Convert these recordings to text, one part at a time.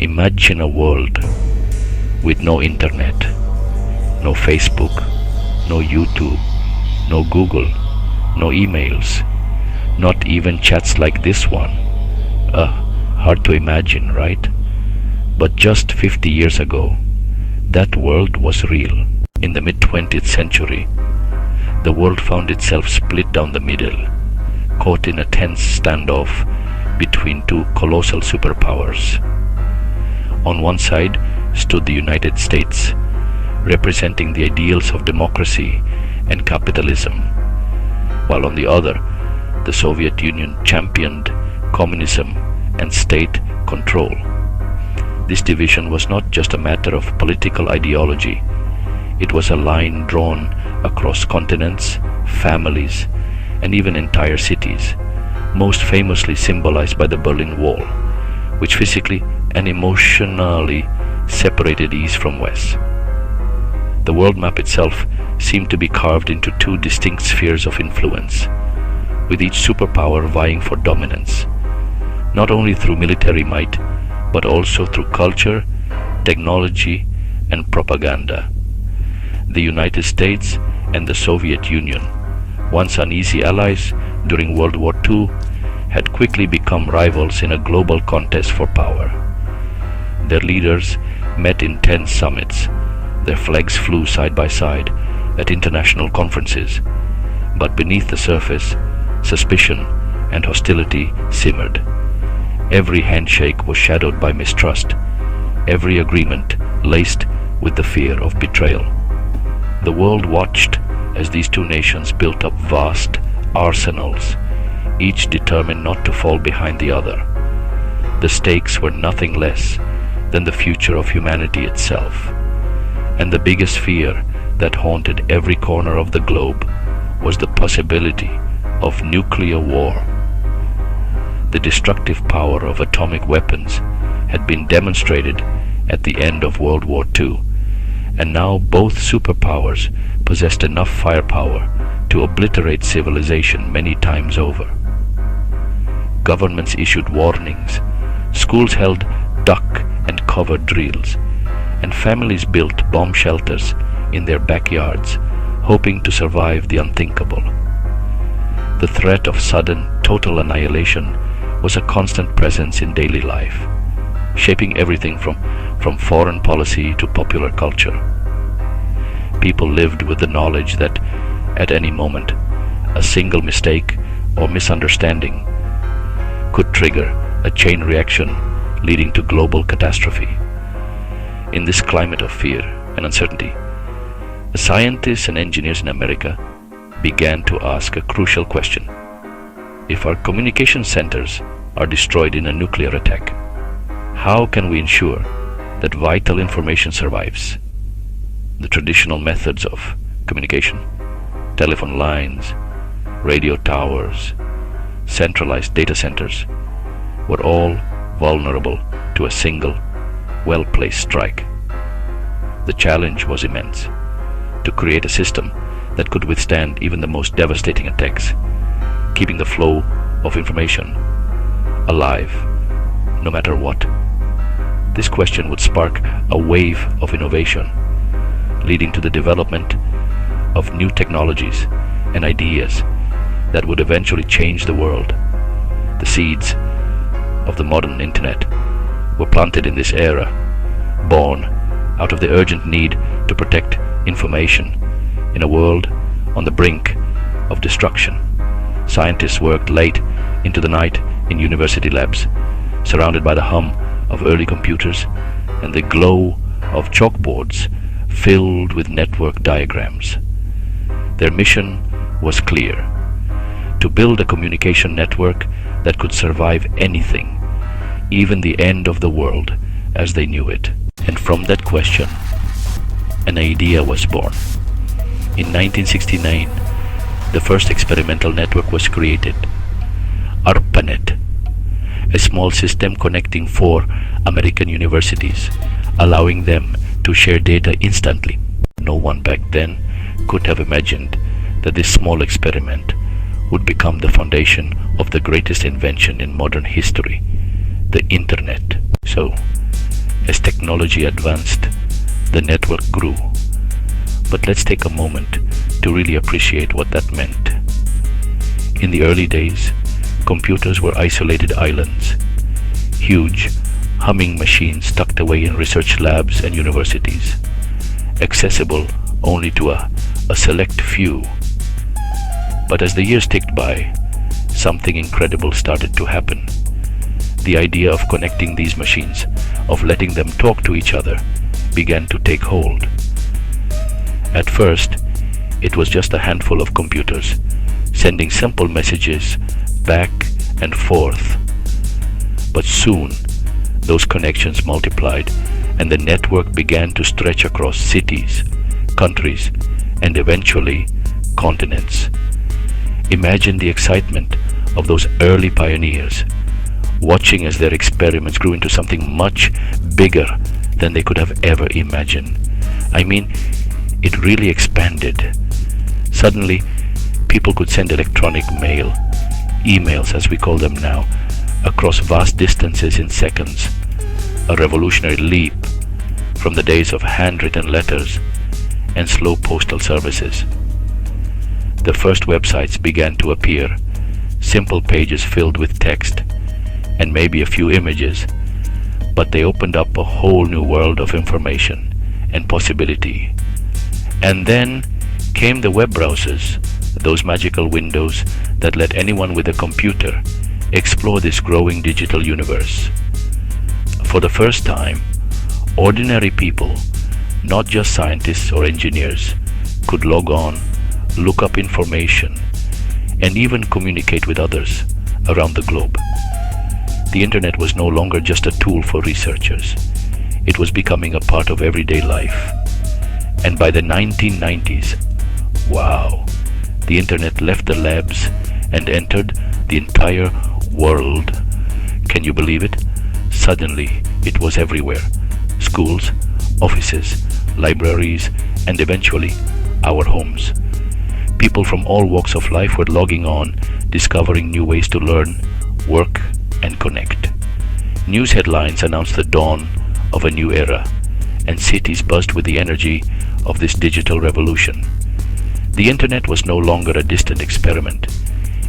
Imagine a world with no internet, no Facebook, no YouTube, no Google, no emails, not even chats like this one. Hard to imagine, right? But just 50 years ago, that world was real. In the mid-20th century, the world found itself split down the middle, caught in a tense standoff between two colossal superpowers. On one side stood the United States, representing the ideals of democracy and capitalism, while on the other, the Soviet Union championed communism and state control. This division was not just a matter of political ideology. It was a line drawn across continents, families, and even entire cities, most famously symbolized by the Berlin Wall, which physically and emotionally separated East from West. The world map itself seemed to be carved into two distinct spheres of influence, with each superpower vying for dominance, not only through military might, but also through culture, technology, and propaganda. The United States and the Soviet Union, once uneasy allies during World War II, had quickly become rivals in a global contest for power. Their leaders met in tense summits. Their flags flew side by side at international conferences, but beneath the surface, suspicion and hostility simmered. Every handshake was shadowed by mistrust, every agreement laced with the fear of betrayal. The world watched as these two nations built up vast arsenals, each determined not to fall behind the other. The stakes were nothing less than the future of humanity itself, and the biggest fear that haunted every corner of the globe was the possibility of nuclear war. The destructive power of atomic weapons had been demonstrated at the end of World War II, and now both superpowers possessed enough firepower to obliterate civilization many times over. Governments issued warnings, schools held duck and cover drills, and families built bomb shelters in their backyards, hoping to survive the unthinkable. The threat of sudden, total annihilation was a constant presence in daily life, shaping everything from foreign policy to popular culture. People lived with the knowledge that at any moment, a single mistake or misunderstanding could trigger a chain reaction leading to global catastrophe. In this climate of fear and uncertainty, the scientists and engineers in America began to ask a crucial question. If our communication centers are destroyed in a nuclear attack, how can we ensure that vital information survives? The traditional methods of communication, telephone lines, radio towers, centralized data centers, were all vulnerable to a single, well-placed strike. The challenge was immense: to create a system that could withstand even the most devastating attacks, keeping the flow of information alive, no matter what. This question would spark a wave of innovation, leading to the development of new technologies and ideas that would eventually change the world. The seeds of the modern internet were planted in this era, born out of the urgent need to protect information in a world on the brink of destruction. Scientists worked late into the night in university labs, surrounded by the hum of early computers and the glow of chalkboards filled with network diagrams. Their mission was clear: to build a communication network that could survive anything, even the end of the world as they knew it. And from that question, an idea was born. In 1969, the first experimental network was created, ARPANET, a small system connecting 4 American universities, allowing them to share data instantly. No one back then could have imagined that this small experiment would become the foundation of the greatest invention in modern history, the internet. So, As technology advanced, the network grew. But let's take a moment to really appreciate what that meant. In the early days, computers were isolated islands, huge, humming machines tucked away in research labs and universities, accessible only to a select few. But as the years ticked by, something incredible started to happen. The idea of connecting these machines, of letting them talk to each other, began to take hold. At first, it was just a handful of computers, sending simple messages back and forth. But soon, those connections multiplied, and the network began to stretch across cities, countries, and eventually continents. Imagine the excitement of those early pioneers, watching as their experiments grew into something much bigger than they could have ever imagined. I mean, it really expanded. Suddenly, people could send electronic mail, emails as we call them now, across vast distances in seconds. A revolutionary leap from the days of handwritten letters and slow postal services. The first websites began to appear, simple pages filled with text and maybe a few images, but they opened up a whole new world of information and possibility. And then came the web browsers, those magical windows that let anyone with a computer explore this growing digital universe. For the first time, ordinary people, not just scientists or engineers, could log on, look up information, and even communicate with others around the globe. The internet was no longer just a tool for researchers. It was becoming a part of everyday life. And by the 1990s, wow, the internet left the labs and entered the entire world. Can you believe it? Suddenly, it was everywhere. Schools, offices, libraries, and eventually, our homes. People from all walks of life were logging on, discovering new ways to learn, work, and connect. News headlines announced the dawn of a new era, and cities buzzed with the energy of this digital revolution. The internet was no longer a distant experiment.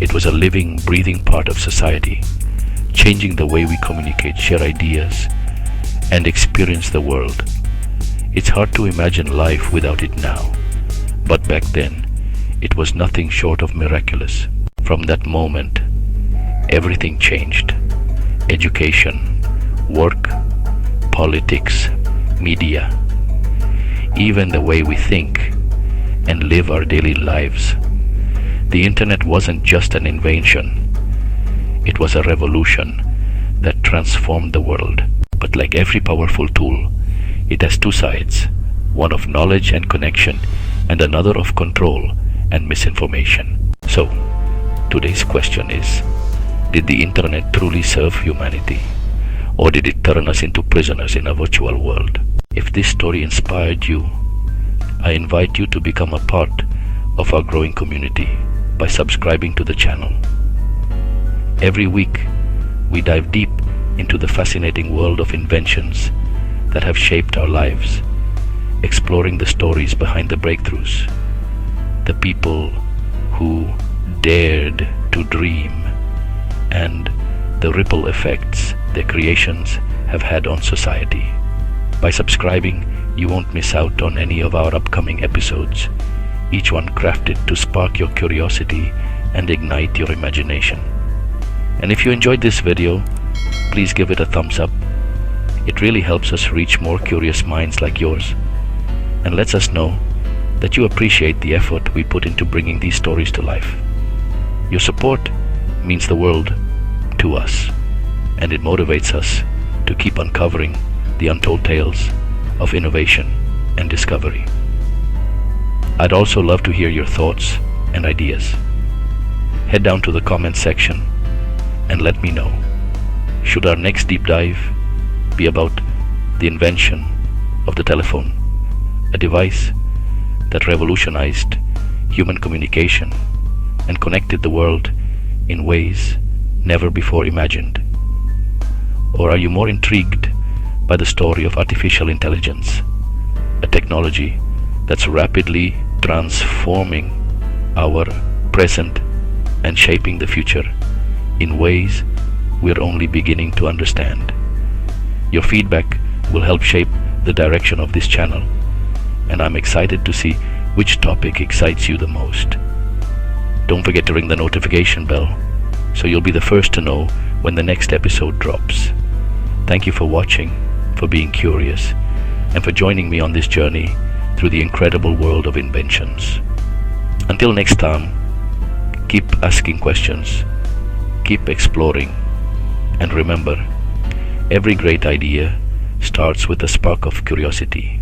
It was a living, breathing part of society, changing the way we communicate, share ideas, and experience the world. It's hard to imagine life without it now, but back then, it was nothing short of miraculous. From that moment, everything changed. Education, work, politics, media, even the way we think and live our daily lives. The internet wasn't just an invention. It was a revolution that transformed the world. But like every powerful tool, it has two sides, one of knowledge and connection, and another of control and misinformation. So, today's question is, did the internet truly serve humanity? Or did it turn us into prisoners in a virtual world? If this story inspired you, I invite you to become a part of our growing community by subscribing to the channel. Every week, we dive deep into the fascinating world of inventions that have shaped our lives, exploring the stories behind the breakthroughs, the people who dared to dream, and the ripple effects their creations have had on society. By subscribing, you won't miss out on any of our upcoming episodes, each one crafted to spark your curiosity and ignite your imagination. And if you enjoyed this video, please give it a thumbs up. It really helps us reach more curious minds like yours, and lets us know that you appreciate the effort we put into bringing these stories to life. Your support means the world to us, and it motivates us to keep uncovering the untold tales of innovation and discovery. I'd also love to hear your thoughts and ideas. Head down to the comment section and let me know. Should our next deep dive be about the invention of the telephone, a device that revolutionized human communication and connected the world in ways never before imagined? Or are you more intrigued by the story of artificial intelligence, a technology that's rapidly transforming our present and shaping the future in ways we're only beginning to understand. Your feedback will help shape the direction of this channel, and I'm excited to see which topic excites you the most. Don't forget to ring the notification bell so you'll be the first to know when the next episode drops. Thank you for watching, for being curious, and for joining me on this journey through the incredible world of inventions. Until next time, keep asking questions, keep exploring, and remember, every great idea starts with a spark of curiosity.